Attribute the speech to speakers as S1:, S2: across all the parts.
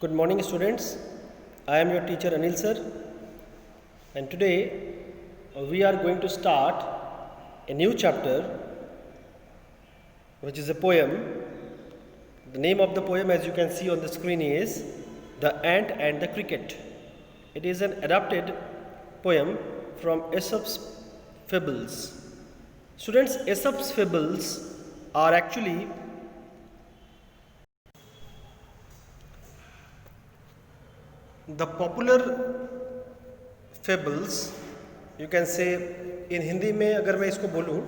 S1: Good morning, students. I am your teacher Anil sir, and today we are going to start a new chapter, which is a poem. The name of the poem, as you can see on the screen, is The Ant and the Cricket. It is an adapted poem from Aesop's Fables. Students, Aesop's Fables are actually the popular fables. You can say in Hindi में अगर मैं इसको बोलूँ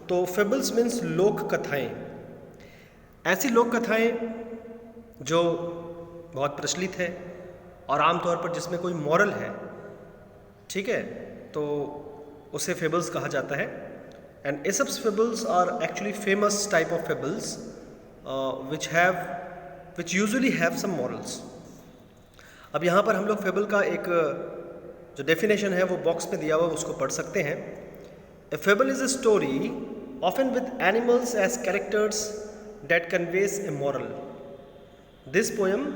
S1: तो fables means लोक कथाएँ, ऐसी लोक कथाएँ जो बहुत प्रचलित है और आमतौर पर जिसमें कोई मॉरल है, ठीक है, तो उसे fables कहा जाता है. And Aesop's fables are actually famous type of fables which usually have some morals. अब यहाँ पर हम लोग फेबल का एक जो डेफिनेशन है वो बॉक्स में दिया हुआ उसको पढ़ सकते हैं. A fable is a story often with animals as characters that conveys a moral. This poem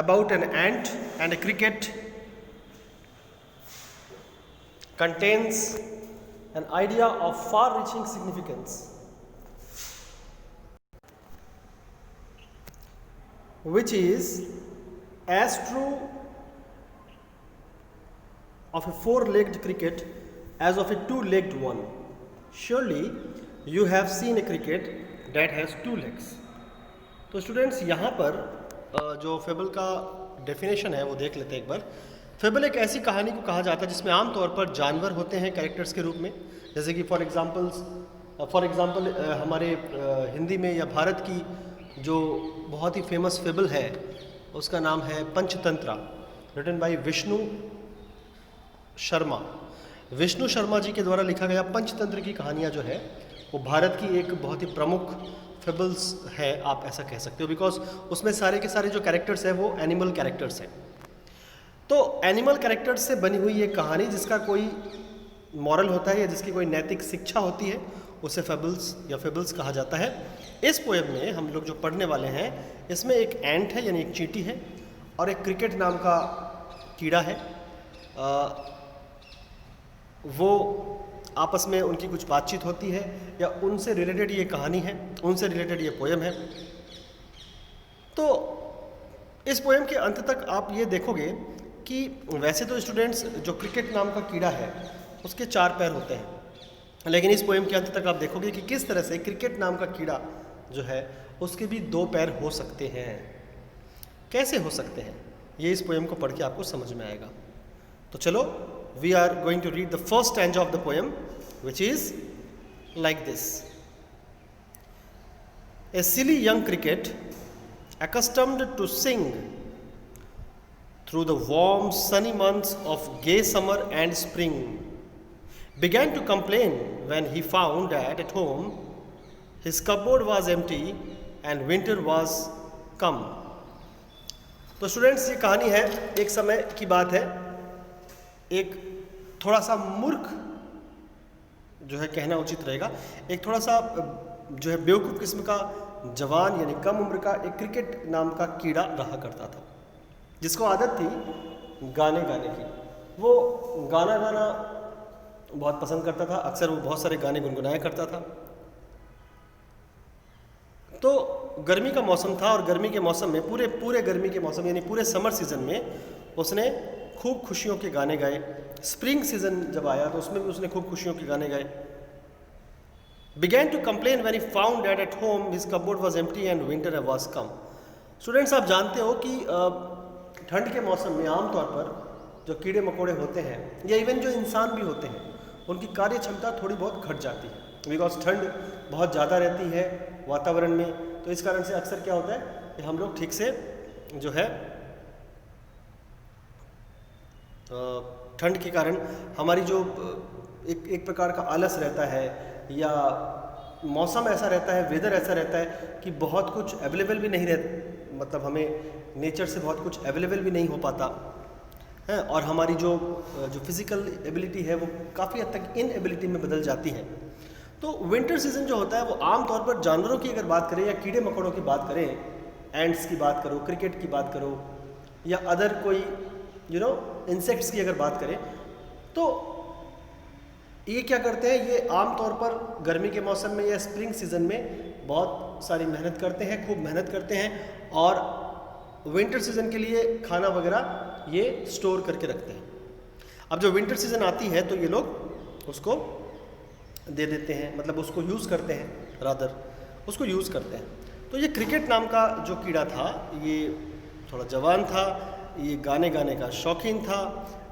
S1: about an ant and a cricket contains an idea of far-reaching significance, which is as true of a four-legged cricket as of a two-legged one. Surely you have seen a cricket that has two legs. तो students यहाँ पर जो fable का definition है वो देख लेते हैं एक बार. फेबल एक ऐसी कहानी को कहा जाता है जिसमें आमतौर पर जानवर होते हैं कैरेक्टर्स के रूप में, जैसे कि फॉर एग्जांपल हमारे हिंदी में या भारत की जो बहुत ही फेमस फेबल है उसका नाम है पंचतंत्रा, रिटन बाय विष्णु शर्मा. विष्णु शर्मा जी के द्वारा लिखा गया पंचतंत्र की कहानियाँ जो है वो भारत की एक बहुत ही प्रमुख फेबल्स है, आप ऐसा कह सकते हो, बिकॉज उसमें सारे के सारे जो कैरेक्टर्स हैं वो एनिमल कैरेक्टर्स हैं. तो एनिमल कैरेक्टर्स से बनी हुई एक कहानी जिसका कोई मॉरल होता है या जिसकी कोई नैतिक शिक्षा होती है उसे फेबल्स या फेबल्स कहा जाता है. इस पोएम में हम लोग जो पढ़ने वाले हैं इसमें एक एंट है यानी एक चींटी है और एक क्रिकेट नाम का कीड़ा है. वो आपस में उनकी कुछ बातचीत होती है या उनसे रिलेटेड ये कहानी है, उनसे रिलेटेड ये पोएम है. तो इस पोएम के अंत तक आप ये देखोगे कि वैसे तो स्टूडेंट्स जो क्रिकेट नाम का कीड़ा है उसके 4 पैर होते हैं, लेकिन इस पोएम के अंत तक आप देखोगे कि किस तरह से क्रिकेट नाम का कीड़ा जो है उसके भी 2 पैर हो सकते हैं. कैसे हो सकते हैं ये इस पोएम को पढ़ के आपको समझ में आएगा. तो चलो, we are going to read the first stanza of the poem which is like this. A silly young cricket accustomed to sing through the warm sunny months of gay summer and spring began to complain when he found that at home his cupboard was empty and winter was come. तो students ये कहानी है, एक समय की बात है. एक थोड़ा सा मूर्ख जो है कहना उचित रहेगा, एक थोड़ा सा जो है बेवकूफ़ किस्म का जवान यानी कम उम्र का एक क्रिकेट नाम का कीड़ा रहा करता था जिसको आदत थी गाने गाने की. वो गाना गाना बहुत पसंद करता था, अक्सर वो बहुत सारे गाने गुनगुनाया करता था. तो गर्मी का मौसम था और गर्मी के मौसम में पूरे गर्मी के मौसम यानी पूरे समर सीज़न में उसने खूब खुशियों के गाने गाए. स्प्रिंग सीज़न जब आया तो उसमें भी उसने खूब खुशियों के गाने गाए. Began to complain when he found that at home his cupboard was empty and winter was come. Students, आप जानते हो कि ठंड के मौसम में आमतौर पर जो कीड़े मकोड़े होते हैं या इवन जो इंसान भी होते हैं उनकी कार्य क्षमता थोड़ी बहुत घट जाती है, बिकॉज ठंड बहुत ज़्यादा रहती है वातावरण में. तो इस कारण से अक्सर क्या होता है कि हम लोग ठीक से जो है ठंड के कारण हमारी जो एक प्रकार का आलस रहता है या मौसम ऐसा रहता है, वेदर ऐसा रहता है कि बहुत कुछ अवेलेबल भी नहीं रहता, मतलब हमें नेचर से बहुत कुछ अवेलेबल भी नहीं हो पाता है और हमारी जो फिज़िकल एबिलिटी है वो काफ़ी हद तक इनएबिलिटी में बदल जाती है. तो विंटर सीज़न जो होता है वो आम तौर पर जानवरों की अगर बात करें या कीड़े मकोड़ों की बात करें एंड्स की बात करो, क्रिकेट की बात करो, या अदर कोई इंसेक्ट्स की अगर बात करें, तो ये क्या करते हैं, ये आमतौर पर गर्मी के मौसम में या स्प्रिंग सीजन में बहुत सारी मेहनत करते हैं, खूब मेहनत करते हैं, और विंटर सीजन के लिए खाना वगैरह ये स्टोर करके रखते हैं। अब जो विंटर सीजन आती है तो ये लोग उसको दे देते हैं, मतलब उसको यूज़ करते हैं, रादर उसको यूज़ करते हैं। तो ये क्रिकेट नाम का जो कीड़ा था, ये थोड़ा जवान था, ये गाने गाने का शौकीन था।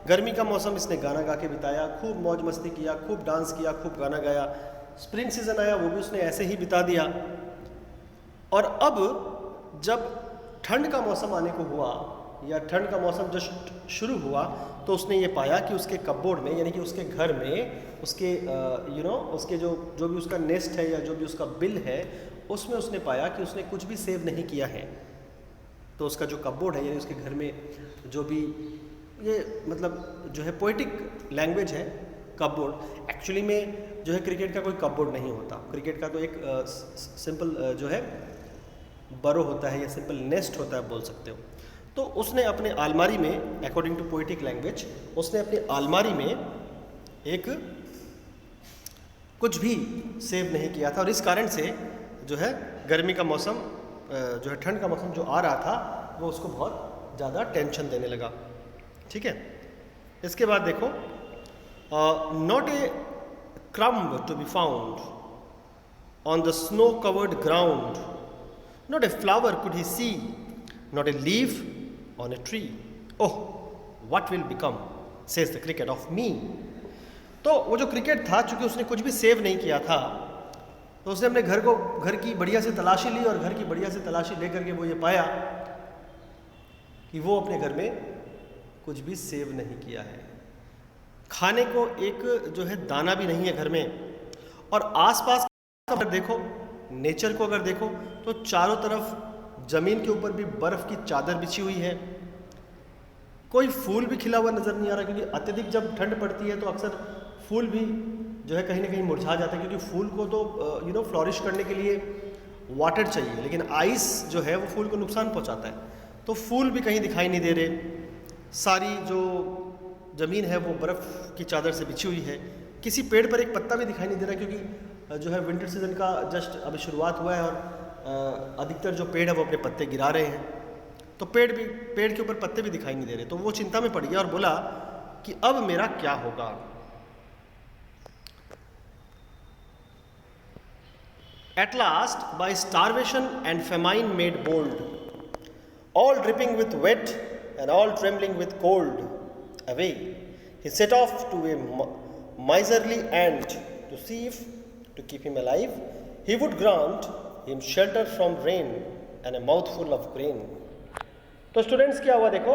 S1: गर्मी का मौसम इसने गाना गा के बिताया, खूब मौज मस्ती किया, खूब डांस किया, खूब गाना गाया। स्प्रिंग सीजन आया, वो भी उसने ऐसे ही बिता दिया। और अब जब ठंड का मौसम आने को हुआ, या ठंड का मौसम जस्ट शुरू हुआ, तो उसने ये पाया कि उसके कपबोर्ड में, यानी कि उसके घर में, उसके उसके जो भी उसका नेस्ट है या जो भी उसका बिल है, उसमें उसने पाया कि उसने कुछ भी सेव नहीं किया है। तो उसका जो कपबोर्ड है, यानी उसके घर में जो भी, ये मतलब जो है पोएटिक लैंग्वेज है कपबोर्ड। एक्चुअली में जो है क्रिकेट का कोई कपबोर्ड नहीं होता। क्रिकेट का तो एक सिंपल जो है बरो होता है, या सिंपल नेस्ट होता है, बोल सकते हो। तो उसने अपने अलमारी में, अकॉर्डिंग टू पोएटिक लैंग्वेज, उसने अपनी अलमारी में एक कुछ भी सेव नहीं किया था, और इस कारण से जो है गर्मी का मौसम, जो है ठंड का मौसम जो आ रहा था, वो उसको बहुत ज़्यादा टेंशन देने लगा। ठीक है, इसके बाद देखो, not a crumb to be found on the snow covered ground, not a flower could he see, not a leaf on a tree. Oh, what will become, says the cricket, of me. तो वो जो cricket था, चूंकि उसने कुछ भी save नहीं किया था, तो उसने अपने घर की बढ़िया से तलाशी ली, और घर की बढ़िया से तलाशी लेकर के वो ये पाया कि वो अपने घर में कुछ भी सेव नहीं किया है। खाने को एक जो है दाना भी नहीं है घर में, और आसपास अगर देखो, नेचर को अगर देखो, तो चारों तरफ जमीन के ऊपर भी बर्फ की चादर बिछी हुई है। कोई फूल भी खिला हुआ नजर नहीं आ रहा, क्योंकि अत्यधिक जब ठंड पड़ती है तो अक्सर फूल भी जो है कहीं ना कहीं मुरझा जाता है, क्योंकि फूल को तो फ्लॉरिश करने के लिए वाटर चाहिए, लेकिन आइस जो है वो फूल को नुकसान पहुंचाता है। तो फूल भी कहीं दिखाई नहीं दे रहे, सारी जो ज़मीन है वो बर्फ़ की चादर से बिछी हुई है। किसी पेड़ पर एक पत्ता भी दिखाई नहीं दे रहा, क्योंकि जो है विंटर सीजन का जस्ट अभी शुरुआत हुआ है, और अधिकतर जो पेड़ है वो अपने पत्ते गिरा रहे हैं। तो पेड़ के ऊपर पत्ते भी दिखाई नहीं दे रहे। तो वो चिंता में पड़ गया और बोला कि अब मेरा क्या होगा। At last, by starvation and famine made bold, all dripping with wet and all trembling with cold, away he set off to a miserly ant to see if, to keep him alive, he would grant him shelter from rain and a mouthful of grain. तो students क्या हुआ देखो,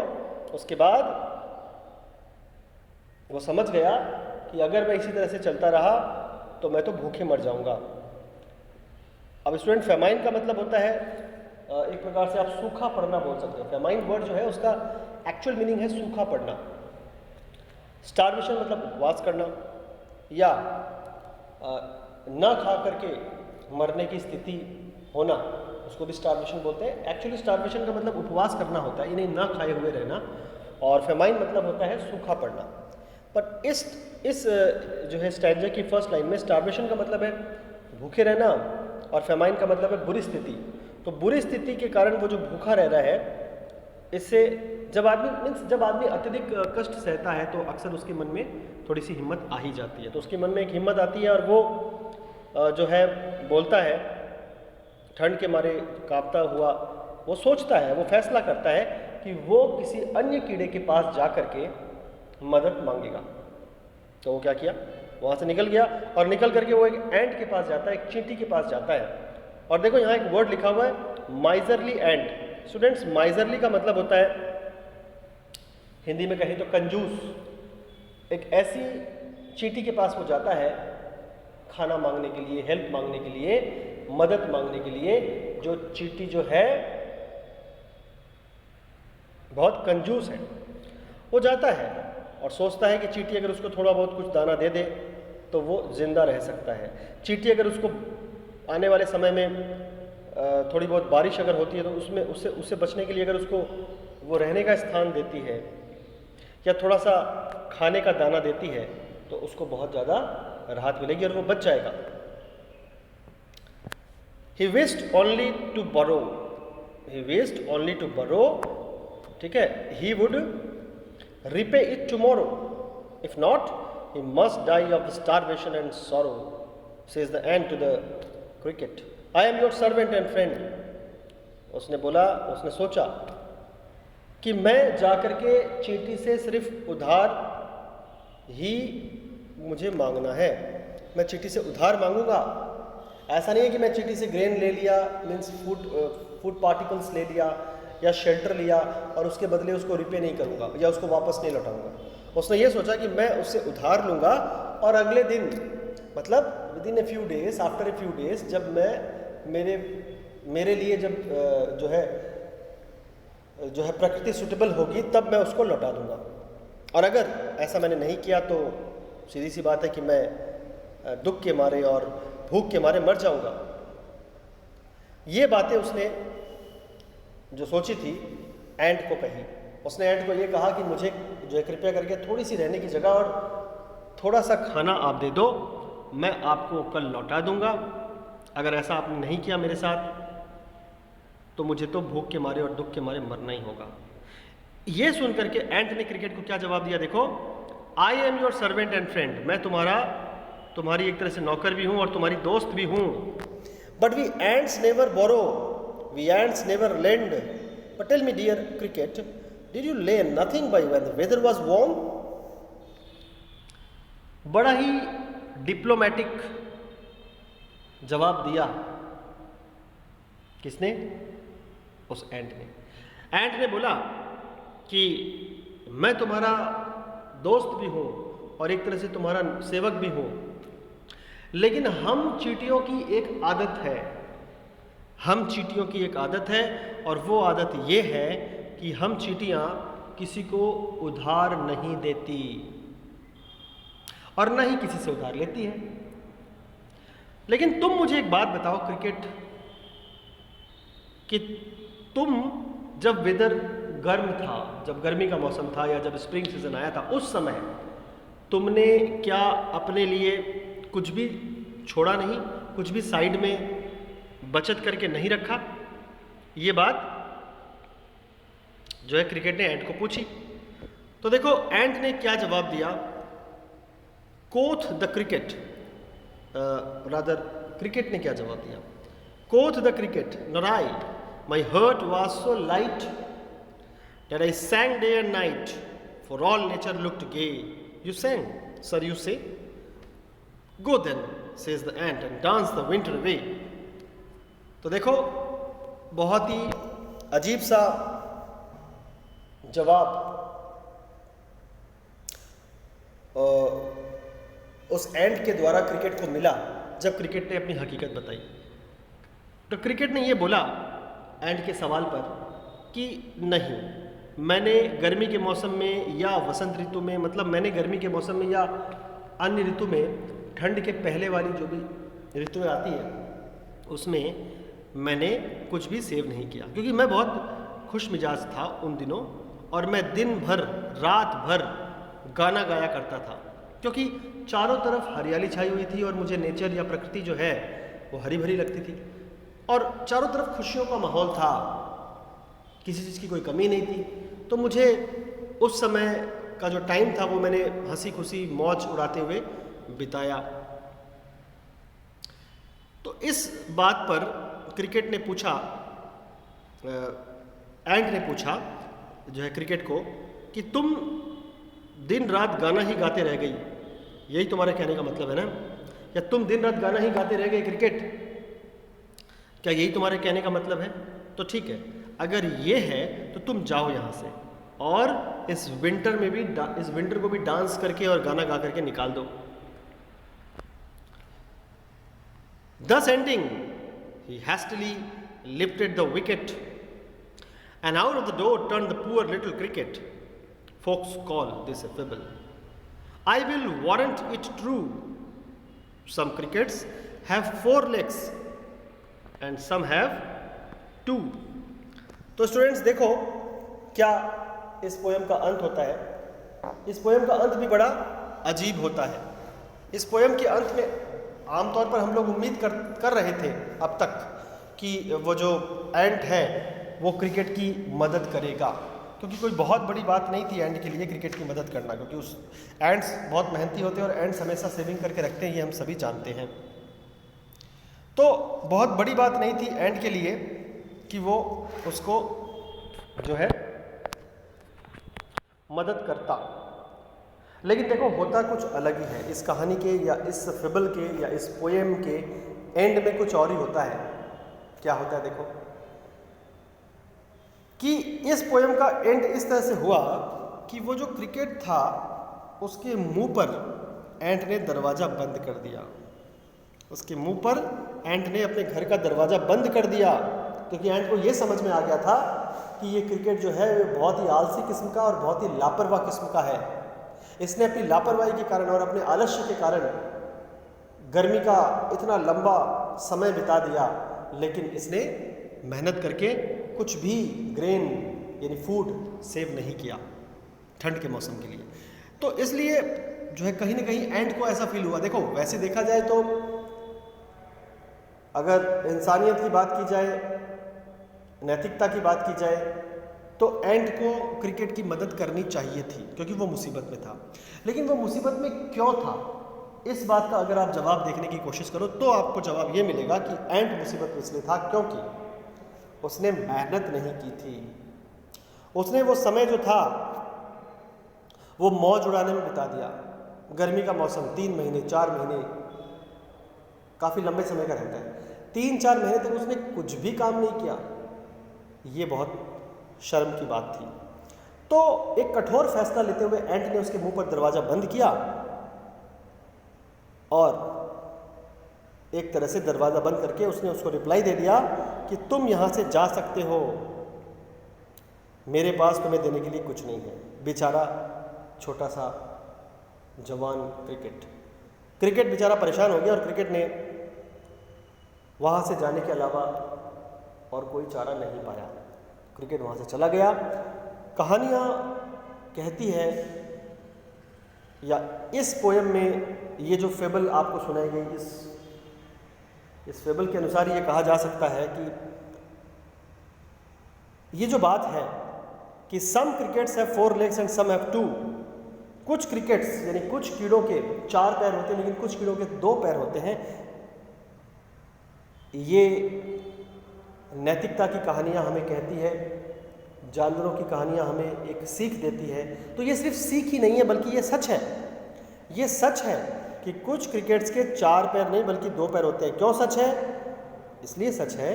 S1: उसके बाद वो समझ गया कि अगर मैं इसी तरह से चलता रहा तो मैं तो भूखे मर जाऊंगा। अब स्टूडेंट, फेमाइन का मतलब होता है एक प्रकार से आप सूखा पड़ना बोल सकते हो। फेमाइन वर्ड जो है उसका एक्चुअल मीनिंग है सूखा पड़ना। स्टार्वेशन मतलब उपवास करना, या ना खा करके मरने की स्थिति होना, उसको भी स्टार्वेशन बोलते हैं। एक्चुअली स्टार्वेशन का मतलब उपवास करना होता है, इन्हें ना खाए हुए रहना, और फेमाइन मतलब होता है सूखा पड़ना। पर इस जो है स्टैंजा की फर्स्ट लाइन में स्टार्वेशन का मतलब है भूखे रहना, और फेमाइन का मतलब है बुरी स्थिति। तो बुरी स्थिति के कारण वो जो भूखा रह रहा है, इससे जब आदमी अत्यधिक कष्ट सहता है तो अक्सर उसके मन में थोड़ी सी हिम्मत आ ही जाती है। तो उसके मन में एक हिम्मत आती है, और वो जो है बोलता है, ठंड के मारे कांपता हुआ वो सोचता है, वो फैसला करता है कि वो किसी अन्य कीड़े के पास जा कर के मदद मांगेगा। तो वो क्या किया, वहाँ से निकल गया, और निकल करके वो एक एंट के पास जाता है, एक चींटी के पास जाता है। और देखो यहाँ एक वर्ड लिखा हुआ है माइजरली एंट। स्टूडेंट्स, माइजरली का मतलब होता है, हिंदी में कहें तो कंजूस। एक ऐसी चींटी के पास वो जाता है खाना मांगने के लिए, हेल्प मांगने के लिए, मदद मांगने के लिए। जो चींटी जो है बहुत कंजूस है, वो जाता है और सोचता है कि चींटी अगर उसको थोड़ा बहुत कुछ दाना दे दे तो वो जिंदा रह सकता है। चींटी अगर उसको आने वाले समय में थोड़ी बहुत बारिश अगर होती है तो उसमें उससे उससे बचने के लिए अगर उसको वो रहने का स्थान देती है या थोड़ा सा खाने का दाना देती है तो उसको बहुत ज़्यादा राहत मिलेगी और वो बच जाएगा। He wished only to borrow. He wished only to borrow. ठीक है, he would repay it tomorrow. If not, he must die of starvation and sorrow. Says the ant to the cricket. I am your servant and friend. उसने बोला, उसने सोचा कि मैं जाकर के चींटी से सिर्फ उधार ही मुझे मांगना है, मैं चींटी से उधार मांगूंगा। ऐसा नहीं है कि मैं चींटी से ग्रेन ले लिया, मीन्स फूड पार्टिकल्स ले लिया या शेल्टर लिया और उसके बदले उसको रिपे नहीं करूँगा या उसको वापस नहीं लौटाऊंगा। उसने ये सोचा कि मैं उससे उधार लूँगा और अगले दिन, मतलब with in a few days, after a few days, जब मैं मेरे लिए जब जो है प्रकृति सुटेबल होगी तब मैं उसको लौटा दूँगा। और अगर ऐसा मैंने नहीं किया तो सीधी सी बात है कि मैं दुख के मारे और भूख के मारे मर जाऊंगा। ये बातें उसने जो सोची थी एंट को कही। उसने एंट को ये कहा कि मुझे जो है कृपया करके थोड़ी सी रहने की जगह और थोड़ा सा खाना आप दे दो, मैं आपको कल लौटा दूंगा। अगर ऐसा आपने नहीं किया मेरे साथ तो मुझे तो भूख के मारे और दुख के मारे मरना ही होगा। ये सुन करके एंट ने क्रिकेट को क्या जवाब दिया, देखो, I am your servant and friend, मैं तुम्हारी एक तरह से नौकर भी हूं और तुम्हारी दोस्त भी हूं। But we ants never borrow, we ants never lend, but tell me dear cricket, did you lay nothing by when the weather was warm. बड़ा ही डिप्लोमेटिक जवाब दिया किसने, उस एंट ने। एंट ने बोला कि मैं तुम्हारा दोस्त भी हूं और एक तरह से तुम्हारा सेवक भी हूं, लेकिन हम चींटियों की एक आदत है, हम चींटियों की एक आदत है और वो आदत ये है कि हम चींटियां किसी को उधार नहीं देती और न ही किसी से उधार लेती है। लेकिन तुम मुझे एक बात बताओ क्रिकेट, कि तुम जब वेदर गर्म था, जब गर्मी का मौसम था या जब स्प्रिंग सीजन आया था, उस समय तुमने क्या अपने लिए कुछ भी छोड़ा नहीं, कुछ भी साइड में बचत करके नहीं रखा? ये बात जो है क्रिकेट ने एंट को पूछी। तो देखो एंट ने क्या जवाब दिया। कोथ द क्रिकेट, रादर क्रिकेट ने क्या जवाब दिया। कोथ the cricket, not I, my hurt was so light that I sang day and night, for all nature looked gay. You sang, sir, you say? Go then, says the ant, and dance the winter away. तो देखो बहुत ही अजीब सा जवाब उस एंट के द्वारा cricket को मिला जब क्रिकेट ने अपनी हकीकत बताई। तो क्रिकेट ने ये बोला एंट के सवाल पर कि नहीं, मैंने गर्मी के मौसम में या वसंत ऋतु में, मतलब मैंने गर्मी के मौसम में या अन्य ऋतु में, ठंड के पहले वाली जो भी ऋतुएं आती है उसमें मैंने कुछ भी सेव नहीं किया, क्योंकि मैं बहुत खुश मिजाज था उन दिनों और मैं दिन भर रात भर गाना गाया करता था, क्योंकि चारों तरफ हरियाली छाई हुई थी और मुझे नेचर या प्रकृति जो है वो हरी भरी लगती थी और चारों तरफ खुशियों का माहौल था, किसी चीज़ की कोई कमी नहीं थी। तो मुझे उस समय का जो टाइम था वो मैंने हंसी खुशी मौज उड़ाते हुए बिताया। तो इस बात पर क्रिकेट ने पूछा, एंट ने पूछा जो है क्रिकेट को कि तुम दिन रात गाना ही गाते रह गई, यही तुम्हारे कहने का मतलब है ना? या तुम दिन रात गाना ही गाते रह गए क्रिकेट, क्या यही तुम्हारे कहने का मतलब है? तो ठीक है, अगर ये है तो तुम जाओ यहाँ से और इस विंटर में भी इस विंटर को भी डांस करके और गाना गा करके निकाल दो। Thus ending, he hastily lifted the wicket and out of the door turned the poor little cricket. Folks call this a fable. I will warrant it true. Some crickets have 4 legs and some have 2. तो students देखो क्या इस poem का अंत होता है। इस poem का अंत भी बड़ा अजीब होता है। इस पोएम के अंत में आमतौर पर हम लोग उम्मीद कर रहे थे अब तक कि वो जो एंट है वो क्रिकेट की मदद करेगा, क्योंकि कोई बहुत बड़ी बात नहीं थी एंट के लिए क्रिकेट की मदद करना, क्योंकि उस एंट्स बहुत मेहनती होते हैं और एंट्स हमेशा सेविंग करके रखते हैं, ये हम सभी जानते हैं। तो बहुत बड़ी बात नहीं थी एंट के लिए कि वो उसको जो है मदद करता। लेकिन देखो होता कुछ अलग ही है। इस कहानी के या इस फिबल के या इस पोएम के एंड में कुछ और ही होता है। क्या होता है देखो कि इस पोएम का एंड इस तरह से हुआ कि वो जो क्रिकेट था उसके मुंह पर एंट ने दरवाज़ा बंद कर दिया। उसके मुंह पर एंट ने अपने घर का दरवाज़ा बंद कर दिया, क्योंकि एंट को ये समझ में आ गया था कि ये क्रिकेट जो है वो बहुत ही आलसी किस्म का और बहुत ही लापरवाह किस्म का है। इसने अपनी लापरवाही के कारण और अपने आलस्य के कारण गर्मी का इतना लंबा समय बिता दिया, लेकिन इसने मेहनत करके कुछ भी ग्रेन यानी फूड सेव नहीं किया ठंड के मौसम के लिए। तो इसलिए जो है कहीं ना कहीं एंट को ऐसा फील हुआ। देखो वैसे देखा जाए तो अगर इंसानियत की बात की जाए, नैतिकता की बात की जाए, तो एंट को क्रिकेट की मदद करनी चाहिए थी, क्योंकि वो मुसीबत में था। लेकिन वो मुसीबत में क्यों था, इस बात का अगर आप जवाब देखने की कोशिश करो तो आपको जवाब ये मिलेगा कि एंट मुसीबत में इसलिए था क्योंकि उसने मेहनत नहीं की थी। उसने वो समय जो था वो मौज उड़ाने में बिता दिया। गर्मी का मौसम 3 महीने 4 महीने काफ़ी लंबे समय का रहता है, 3-4 महीने तक उसने कुछ भी काम नहीं किया। ये बहुत शर्म की बात थी। तो एक कठोर फैसला लेते हुए एंट ने उसके मुंह पर दरवाज़ा बंद किया और एक तरह से दरवाज़ा बंद करके उसने उसको रिप्लाई दे दिया कि तुम यहाँ से जा सकते हो, मेरे पास तुम्हें देने के लिए कुछ नहीं है। बेचारा छोटा सा जवान क्रिकेट बेचारा परेशान हो गया और क्रिकेट ने वहाँ से जाने के अलावा और कोई चारा नहीं पाया। क्रिकेट वहाँ से चला गया। कहानियाँ कहती है या इस पोएम में ये जो फेबल आपको सुनाई गई, इस फेबल के अनुसार ये कहा जा सकता है कि ये जो बात है कि some crickets have 4 legs and some have 2, कुछ क्रिकेट्स यानी कुछ कीड़ों के 4 पैर होते हैं लेकिन कुछ कीड़ों के 2 पैर होते हैं, ये नैतिकता की कहानियाँ हमें कहती है, जानवरों की कहानियाँ हमें एक सीख देती है। तो ये सिर्फ सीख ही नहीं है बल्कि ये सच है। ये सच है कि कुछ क्रिकेट्स के 4 पैर नहीं बल्कि 2 पैर होते हैं। क्यों सच है? इसलिए सच है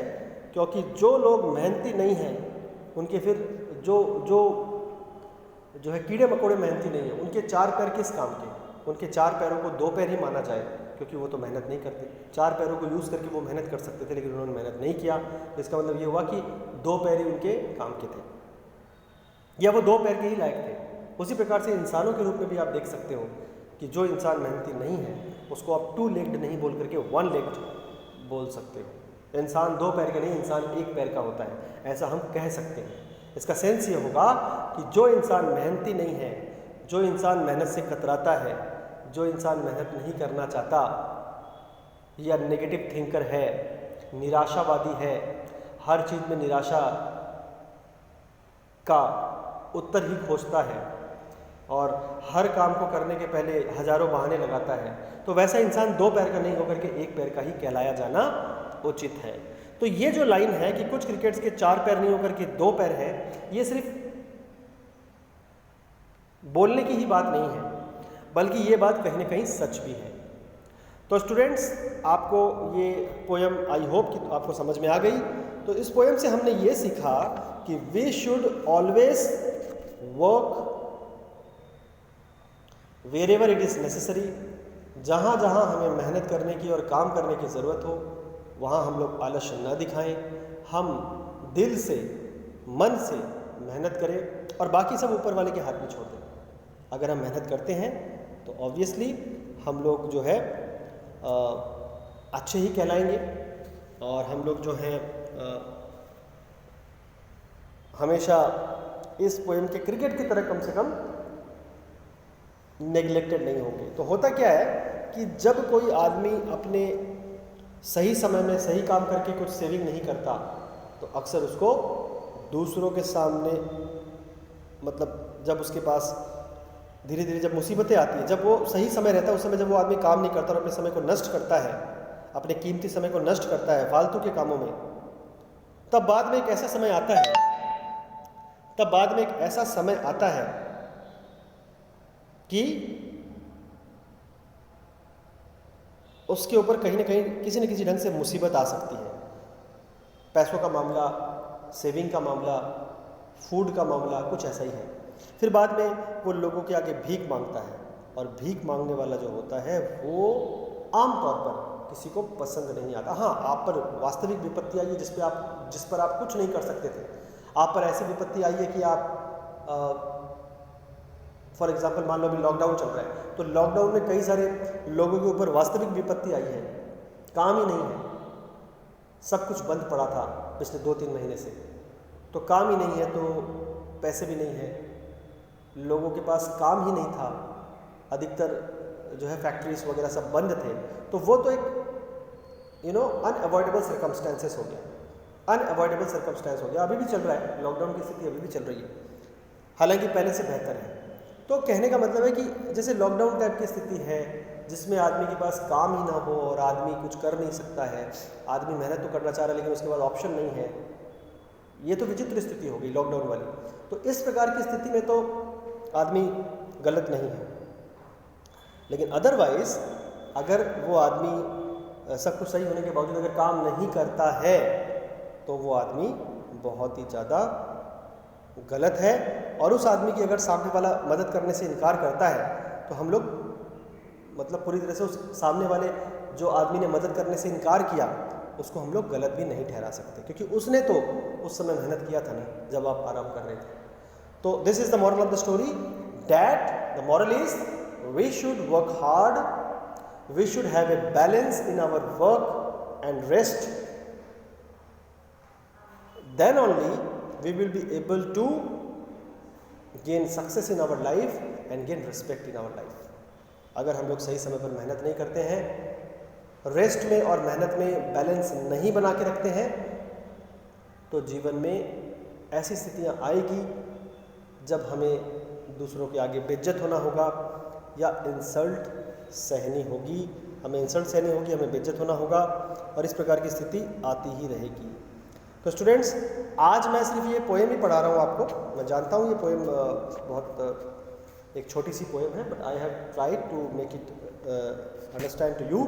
S1: क्योंकि जो लोग मेहनती नहीं हैं उनके फिर जो है कीड़े मकोड़े मेहनती नहीं है, उनके 4 पैर किस काम के? उनके 4 पैरों को 2 पैर ही माना जाए, क्योंकि वो तो मेहनत नहीं करते। 4 पैरों को यूज़ करके वो मेहनत कर सकते थे लेकिन उन्होंने मेहनत नहीं किया। तो इसका मतलब ये हुआ कि 2 पैर ही उनके काम के थे या वो 2 पैर के ही लायक थे। उसी प्रकार से इंसानों के रूप में भी आप देख सकते हो कि जो इंसान मेहनती नहीं है उसको आप 2 legged नहीं बोल करके 1 legged बोल सकते हो। इंसान 2 पैर के नहीं, इंसान 1 पैर का होता है, ऐसा हम कह सकते हैं। इसका सेंस ये होगा कि जो इंसान मेहनती नहीं है, जो इंसान मेहनत से कतराता है, जो इंसान मेहनत नहीं करना चाहता या नेगेटिव थिंकर है, निराशावादी है, हर चीज़ में निराशा का उत्तर ही खोजता है और हर काम को करने के पहले हजारों बहाने लगाता है, तो वैसा इंसान 2 पैर का नहीं होकर के 1 पैर का ही कहलाया जाना उचित है। तो ये जो लाइन है कि कुछ क्रिकेट्स के 4 पैर नहीं होकर के 2 पैर है, ये सिर्फ बोलने की ही बात नहीं है बल्कि ये बात कहीं ना कहीं सच भी है। तो स्टूडेंट्स, आपको ये पोएम आई होप कि आपको समझ में आ गई। तो इस पोएम से हमने ये सीखा कि we should always work wherever it is necessary. जहाँ जहाँ हमें मेहनत करने की और काम करने की ज़रूरत हो वहाँ हम लोग आलस्य न दिखाएं, हम दिल से मन से मेहनत करें और बाकी सब ऊपर वाले के हाथ में छोड़ दें। अगर हम मेहनत करते हैं तो ऑब्वियसली हम लोग जो है अच्छे ही कहलाएंगे, और हम लोग जो हैं हमेशा इस पोएम के क्रिकेट की तरह कम से कम नेग्लेक्टेड नहीं होंगे। तो होता क्या है कि जब कोई आदमी अपने सही समय में सही काम करके कुछ सेविंग नहीं करता तो अक्सर उसको दूसरों के सामने, मतलब जब उसके पास धीरे धीरे जब मुसीबतें आती हैं, जब वो सही समय रहता है उस समय जब वो आदमी काम नहीं करता और अपने समय को नष्ट करता है, अपने कीमती समय को नष्ट करता है फालतू के कामों में, तब बाद में एक ऐसा समय आता है कि उसके ऊपर कहीं ना कहीं किसी न किसी ढंग से मुसीबत आ सकती है। पैसों का मामला, सेविंग का मामला, फूड का मामला, कुछ ऐसा ही है। फिर बाद में वो लोगों के आगे भीख मांगता है, और भीख मांगने वाला जो होता है वो आमतौर पर किसी को पसंद नहीं आता। हाँ, आप पर वास्तविक विपत्ति आई है जिस पर आप कुछ नहीं कर सकते थे। आप पर ऐसी विपत्ति आई है कि आप फॉर एग्जाम्पल मान लो अभी लॉकडाउन चल रहा है, तो लॉकडाउन में कई सारे लोगों के ऊपर वास्तविक विपत्ति आई है, काम ही नहीं है, सब कुछ बंद पड़ा था पिछले 2-3 महीने से, तो काम ही नहीं है, तो पैसे भी नहीं है, लोगों के पास काम ही नहीं था, अधिकतर जो है फैक्ट्रीज वगैरह सब बंद थे। तो वो तो एक अनअवॉइडेबल सर्कमस्टेंसेस हो गया, अनअवॉइडेबल सर्कमस्टेंस हो गया। अभी भी चल रहा है, लॉकडाउन की स्थिति अभी भी चल रही है, हालांकि पहले से बेहतर है। तो कहने का मतलब है कि जैसे लॉकडाउन टाइप की स्थिति है जिसमें आदमी के पास काम ही ना हो और आदमी कुछ कर नहीं सकता है, आदमी मेहनत तो करना चाह रहा है लेकिन उसके पास ऑप्शन नहीं है, ये तो विचित्र स्थिति हो गई लॉकडाउन वाली। तो इस प्रकार की स्थिति में तो आदमी गलत नहीं है, लेकिन अदरवाइज अगर वो आदमी सब कुछ सही होने के बावजूद अगर काम नहीं करता है तो वो आदमी बहुत ही ज़्यादा गलत है। और उस आदमी की अगर सामने वाला मदद करने से इनकार करता है तो हम लोग मतलब पूरी तरह से उस सामने वाले जो आदमी ने मदद करने से इनकार किया उसको हम लोग गलत भी नहीं ठहरा सकते, क्योंकि उसने तो उस समय मेहनत किया था ना जब आप आराम कर रहे थे। तो this is the moral of the story, that the moral is we should work hard, we should have a balance in our work and rest, then only we will be able to gain success in our life and gain respect in our life. अगर हम लोग सही समय पर मेहनत नहीं करते हैं, रेस्ट में और मेहनत में बैलेंस नहीं बना के रखते हैं, तो जीवन में ऐसी स्थितियां आएगी जब हमें दूसरों के आगे बेइज्जत होना होगा या इंसल्ट सहनी होगी, हमें इंसल्ट सहनी होगी, हमें बेइज्जत होना होगा, और इस प्रकार की स्थिति आती ही रहेगी। तो स्टूडेंट्स, आज मैं सिर्फ ये पोएम ही पढ़ा रहा हूँ आपको। मैं जानता हूँ ये पोएम बहुत एक छोटी सी पोएम है, but I have tried to make it understand to you.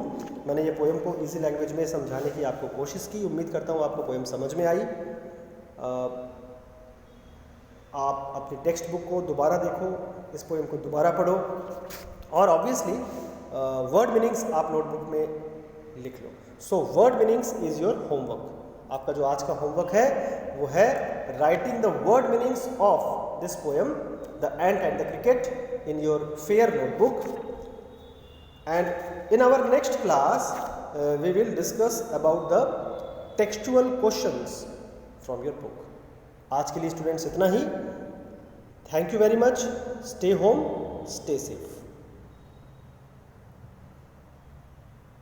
S1: मैंने ये पोएम को इजी लैंग्वेज में समझाने की आपको कोशिश की। उम्मीद करता हूँ आपको पोएम समझ में आई। आप अपनी टेक्स्ट बुक को दोबारा देखो, इस पोएम को दोबारा पढ़ो, और ऑब्वियसली वर्ड मीनिंग्स आप नोटबुक में लिख लो। So word meanings is your homework. आपका जो आज का होमवर्क है वो है writing the word meanings of this poem the ant and the cricket in your fair notebook. And in our next class we will discuss about the textual questions from your book. आज के लिए students इतना ही। Thank you very much. Stay home, stay safe.